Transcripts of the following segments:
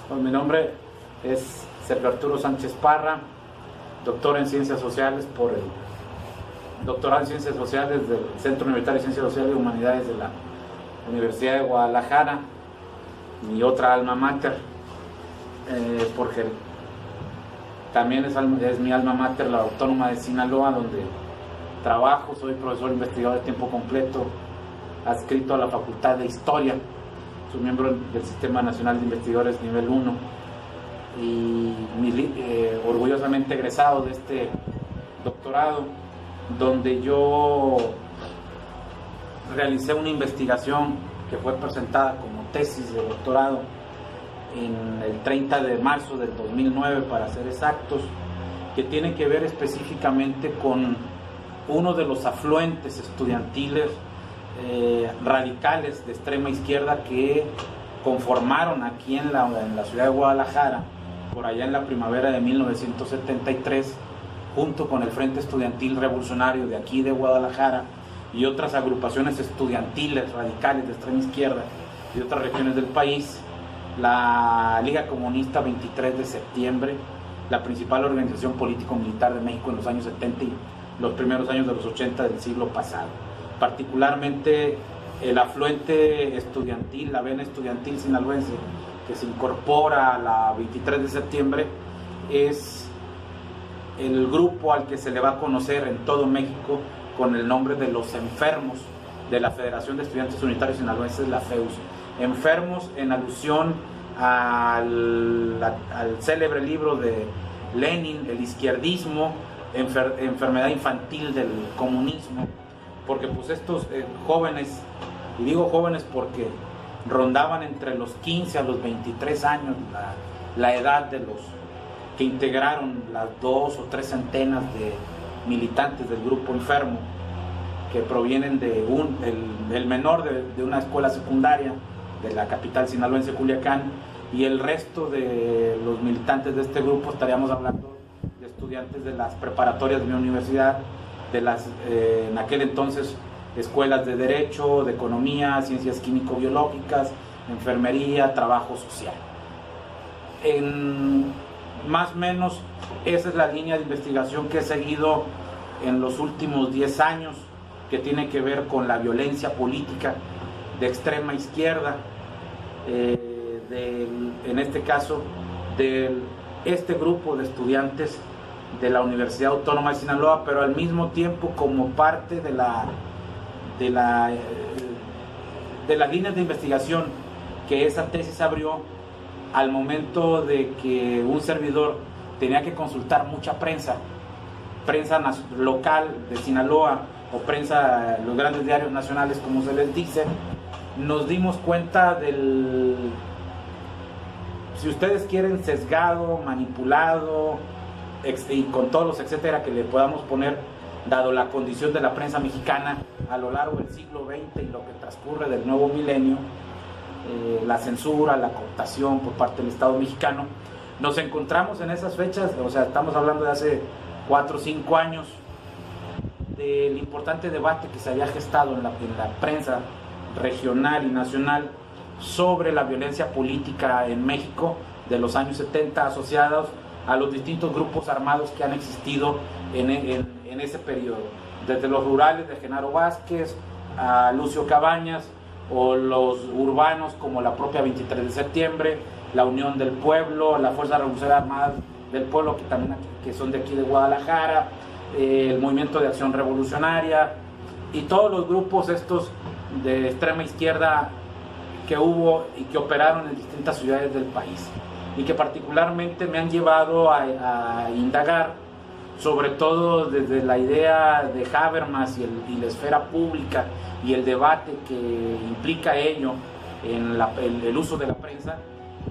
Pues mi nombre es Sergio Arturo Sánchez Parra, doctor en Ciencias Sociales por el doctorado en Ciencias Sociales del Centro Universitario de Ciencias Sociales y Humanidades de la Universidad de Guadalajara, mi otra alma mater, porque también es mi alma mater, la Autónoma de Sinaloa, donde trabajo, soy profesor investigador de tiempo completo, adscrito a la Facultad de Historia, soy miembro del Sistema Nacional de Investigadores nivel 1 y orgullosamente egresado de este doctorado, donde yo realicé una investigación que fue presentada como tesis de doctorado en el 30 de marzo del 2009, para ser exactos, que tiene que ver específicamente con uno de los afluentes estudiantiles radicales de extrema izquierda que conformaron aquí en la ciudad de Guadalajara, por allá en la primavera de 1973, junto con el Frente Estudiantil Revolucionario de aquí de Guadalajara y otras agrupaciones estudiantiles radicales de extrema izquierda de otras regiones del país, la Liga Comunista 23 de septiembre, la principal organización político-militar de México en los años 70 y los primeros años de los 80 del siglo pasado. Particularmente el afluente estudiantil, la vena estudiantil sinaloense, que se incorpora a la 23 de septiembre, es el grupo al que se le va a conocer en todo México con el nombre de los enfermos de la Federación de Estudiantes Unitarios Sinaloenses, la FEUS. Enfermos en alusión al célebre libro de Lenin, El izquierdismo, enfermedad infantil del comunismo, porque pues estos jóvenes, y digo jóvenes porque rondaban entre los 15 a los 23 años la edad de los que integraron las 2 o 3 centenas de militantes del grupo enfermo, que provienen de el menor de una escuela secundaria de la capital sinaloense, Culiacán, y el resto de los militantes de este grupo estaríamos hablando de estudiantes de las preparatorias de mi universidad, de las en aquel entonces escuelas de Derecho, de Economía, Ciencias Químico-Biológicas, Enfermería, Trabajo Social. Más o menos esa es la línea de investigación que he seguido en los últimos 10 años, que tiene que ver con la violencia política de extrema izquierda, en este caso de este grupo de estudiantes de la Universidad Autónoma de Sinaloa, pero al mismo tiempo como parte de las líneas de investigación que esa tesis abrió al momento de que un servidor tenía que consultar mucha prensa local de Sinaloa o prensa, los grandes diarios nacionales como se les dice. Nos dimos cuenta del, si ustedes quieren, sesgado, manipulado, y con todos los etcétera que le podamos poner, dado la condición de la prensa mexicana a lo largo del siglo XX y lo que transcurre del nuevo milenio, la censura, la cooptación por parte del Estado mexicano. Nos encontramos en esas fechas, o sea, estamos hablando de hace 4 o 5 años, del importante debate que se había gestado en la prensa regional y nacional sobre la violencia política en México de los años 70, asociados a los distintos grupos armados que han existido en ese periodo, desde los rurales de Genaro Vázquez a Lucio Cabañas, o los urbanos como la propia 23 de septiembre, la Unión del Pueblo, la Fuerza Revolucionaria Armada del Pueblo, que son de aquí de Guadalajara, el Movimiento de Acción Revolucionaria y todos los grupos estos de extrema izquierda que hubo y que operaron en distintas ciudades del país, y que particularmente me han llevado a indagar, sobre todo desde la idea de Habermas y la esfera pública y el debate que implica ello en el uso de la prensa,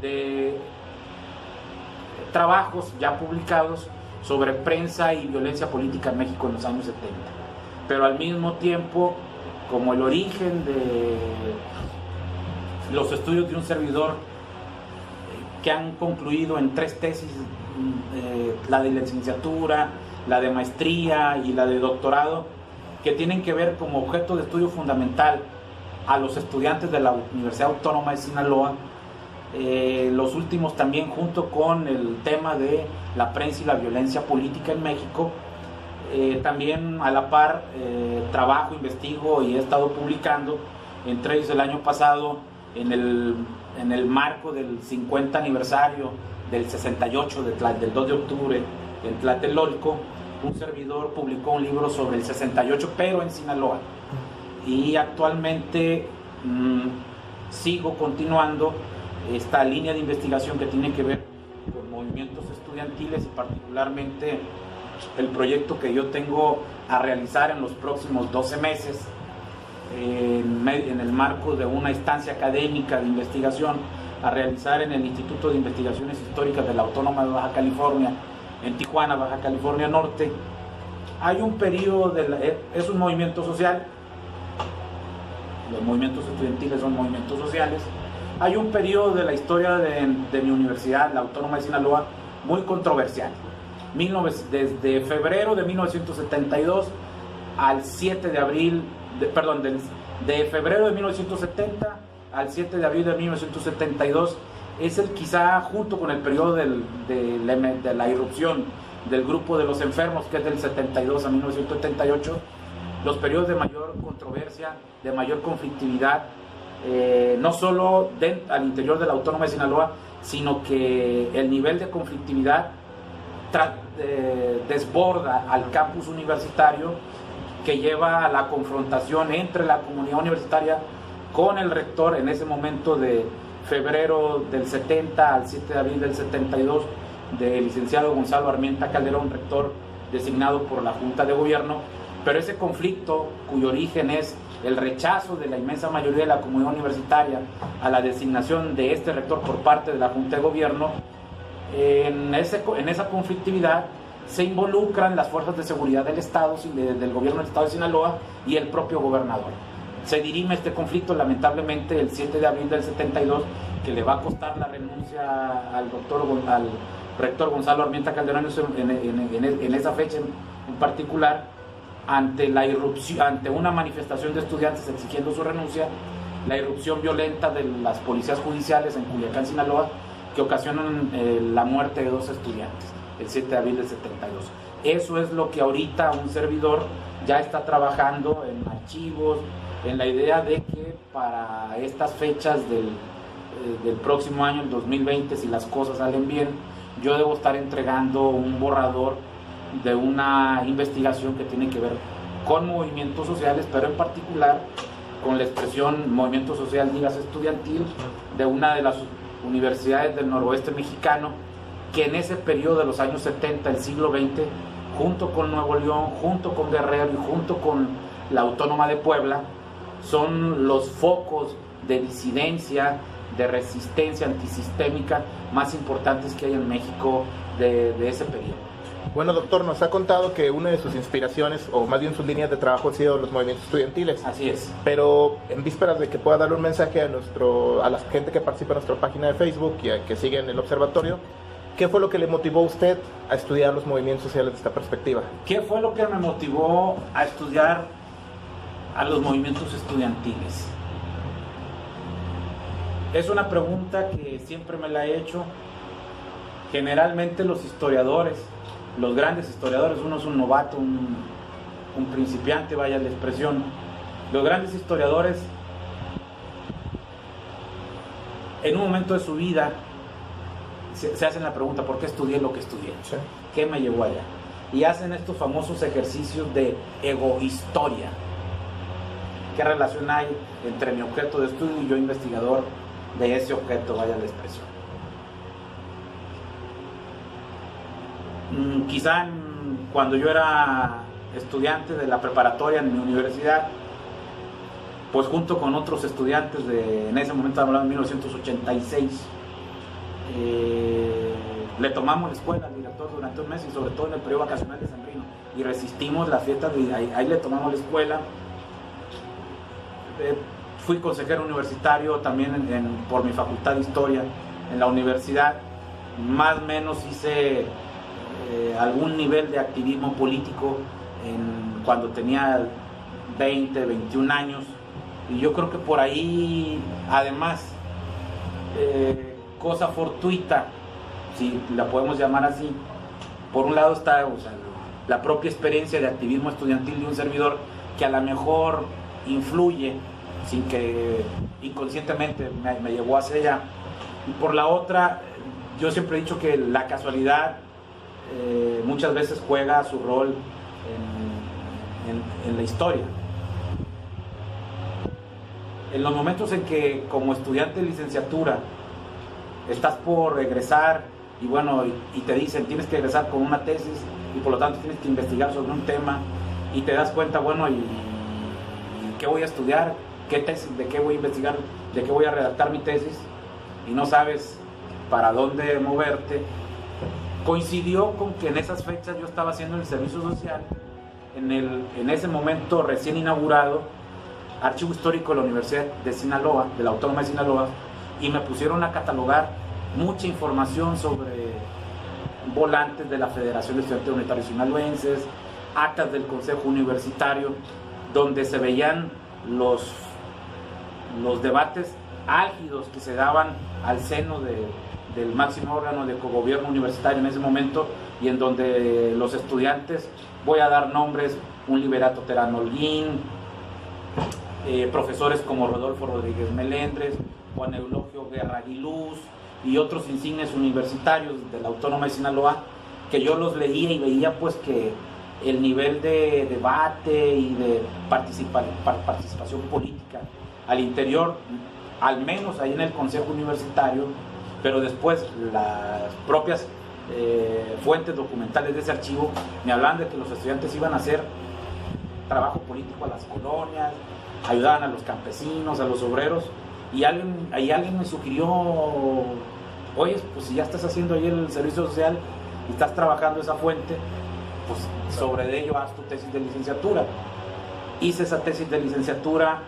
de trabajos ya publicados sobre prensa y violencia política en México en los años 70. Pero al mismo tiempo, como el origen de los estudios de un servidor que han concluido en 3 tesis, la de licenciatura, la de maestría y la de doctorado, que tienen que ver como objeto de estudio fundamental a los estudiantes de la Universidad Autónoma de Sinaloa, los últimos también junto con el tema de la prensa y la violencia política en México. También a la par trabajo, investigo y he estado publicando, entre ellos el año pasado en el marco del 50 aniversario del 68 del 2 de octubre en Tlatelolco, un servidor publicó un libro sobre el 68 pero en Sinaloa, y actualmente sigo continuando esta línea de investigación que tiene que ver con movimientos estudiantiles y particularmente el proyecto que yo tengo a realizar en los próximos 12 meses en el marco de una estancia académica de investigación a realizar en el Instituto de Investigaciones Históricas de la Autónoma de Baja California, en Tijuana, Baja California Norte. Hay un periodo, es un movimiento social, los movimientos estudiantiles son movimientos sociales. Hay un periodo de la historia de mi universidad, la Autónoma de Sinaloa, muy controversial. Desde febrero de 1972 al 7 de abril, de febrero de 1970 al 7 de abril de 1972 es el quizá junto con el periodo de la irrupción del grupo de los enfermos, que es del 72 a 1978, los periodos de mayor controversia, de mayor conflictividad, no solo al interior de la Autónoma de Sinaloa, sino que el nivel de conflictividad desborda al campus universitario, que lleva a la confrontación entre la comunidad universitaria con el rector en ese momento de febrero del 70 al 7 de abril del 72, del licenciado Gonzalo Armienta Calderón, rector designado por la Junta de Gobierno. Pero ese conflicto, cuyo origen es el rechazo de la inmensa mayoría de la comunidad universitaria a la designación de este rector por parte de la Junta de Gobierno, en esa conflictividad se involucran las fuerzas de seguridad del Estado, del gobierno del Estado de Sinaloa y el propio gobernador. Se dirime este conflicto lamentablemente el 7 de abril del 72, que le va a costar la renuncia al rector Gonzalo Armienta Calderón en esa fecha en particular, ante una manifestación de estudiantes exigiendo su renuncia, la irrupción violenta de las policías judiciales en Culiacán, Sinaloa, que ocasionan la muerte de 2 estudiantes el 7 de abril del 72. Eso es lo que ahorita un servidor ya está trabajando en archivos, en la idea de que para estas fechas del próximo año, el 2020, si las cosas salen bien, yo debo estar entregando un borrador de una investigación que tiene que ver con movimientos sociales, pero en particular con la expresión movimiento social, digas estudiantil, de una de las universidades del noroeste mexicano, que en ese periodo de los años 70 del siglo XX, junto con Nuevo León, junto con Guerrero y junto con la Autónoma de Puebla, son los focos de disidencia, de resistencia antisistémica más importantes que hay en México de ese periodo. Bueno, doctor, nos ha contado que una de sus inspiraciones, o más bien sus líneas de trabajo, han sido los movimientos estudiantiles. Así es. Pero en vísperas de que pueda darle un mensaje a la gente que participa en nuestra página de Facebook y a que sigue en el observatorio, ¿qué fue lo que le motivó a usted a estudiar los movimientos sociales de esta perspectiva? ¿Qué fue lo que me motivó a estudiar a los movimientos estudiantiles? Es una pregunta que siempre me la he hecho. Generalmente los historiadores, los grandes historiadores, uno es un novato, un principiante, vaya la expresión. Los grandes historiadores, en un momento de su vida, se hacen la pregunta: ¿por qué estudié lo que estudié? Sí. ¿Qué me llevó allá? Y hacen estos famosos ejercicios de egohistoria. ¿Qué relación hay entre mi objeto de estudio y yo, investigador de ese objeto, vaya la expresión? Quizá cuando yo era estudiante de la preparatoria en mi universidad, pues junto con otros estudiantes en ese momento, hablando de 1986, le tomamos la escuela al director durante un mes, y sobre todo en el periodo vacacional de San Rino, y resistimos las fiestas, ahí le tomamos la escuela. Fui consejero universitario también por mi facultad de Historia en la universidad. Más o menos hice algún nivel de activismo político cuando tenía 20, 21 años, y yo creo que por ahí, además, cosa fortuita, si la podemos llamar así. Por un lado está, o sea, la propia experiencia de activismo estudiantil de un servidor que a lo mejor influye sin que inconscientemente me llevó hacia allá. Y por la otra, yo siempre he dicho que la casualidad muchas veces juega su rol en la historia. En los momentos en que como estudiante de licenciatura estás por egresar y bueno, y te dicen tienes que egresar con una tesis y por lo tanto tienes que investigar sobre un tema y te das cuenta, bueno, ¿y qué voy a estudiar? ¿Qué tesis? ¿De qué voy a investigar? ¿De qué voy a redactar mi tesis? Y no sabes para dónde moverte. Coincidió con que en esas fechas yo estaba haciendo el servicio social en ese momento recién inaugurado Archivo Histórico de la Universidad de Sinaloa, de la Autónoma de Sinaloa, y me pusieron a catalogar mucha información sobre volantes de la Federación de Estudiantes Unitarios Sinaloenses, actas del Consejo Universitario, donde se veían los debates álgidos que se daban al seno del máximo órgano de cogobierno universitario en ese momento, y en donde los estudiantes, voy a dar nombres, un Liberato Terán Holguín, profesores como Rodolfo Rodríguez Melendres, Juan Eulogio Guerra Aguiluz y otros insignes universitarios de la Autónoma de Sinaloa, que yo los leía y veía pues que el nivel de debate y de participación política al interior, al menos ahí en el Consejo Universitario, pero después las propias fuentes documentales de ese archivo me hablaban de que los estudiantes iban a hacer trabajo político a las colonias, ayudaban a los campesinos, a los obreros, y alguien me sugirió, oye, pues si ya estás haciendo ahí el servicio social y estás trabajando esa fuente, pues sobre ello haz tu tesis de licenciatura. Hice esa tesis de licenciatura,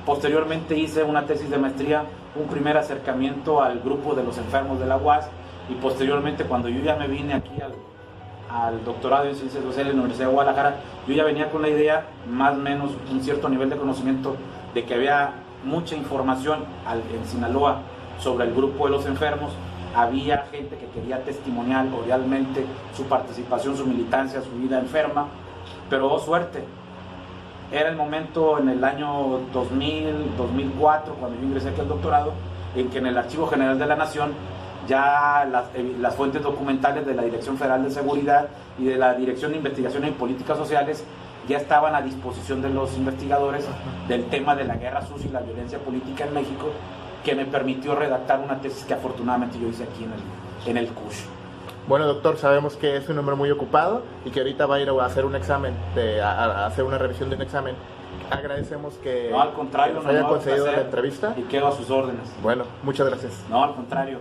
posteriormente hice una tesis de maestría, un primer acercamiento al grupo de los enfermos de la UAS, y posteriormente cuando yo ya me vine aquí al doctorado en Ciencias Sociales en la Universidad de Guadalajara, yo ya venía con la idea, más o menos un cierto nivel de conocimiento, de que había mucha información en Sinaloa sobre el grupo de los enfermos, había gente que quería testimoniar oralmente su participación, su militancia, su vida enferma, pero oh suerte, era el momento en el año 2000, 2004, cuando yo ingresé aquí al doctorado, en que en el Archivo General de la Nación ya las fuentes documentales de la Dirección Federal de Seguridad y de la Dirección de Investigación y Políticas Sociales ya estaban a disposición de los investigadores del tema de la guerra sucia y la violencia política en México, que me permitió redactar una tesis que afortunadamente yo hice aquí en el CUSH. Bueno, doctor, sabemos que es un hombre muy ocupado y que ahorita va a ir a hacer un examen, a hacer una revisión de un examen. Agradecemos que, no, al contrario, que nos haya concedido la entrevista. Y quedo a sus órdenes. Bueno, muchas gracias. No, al contrario.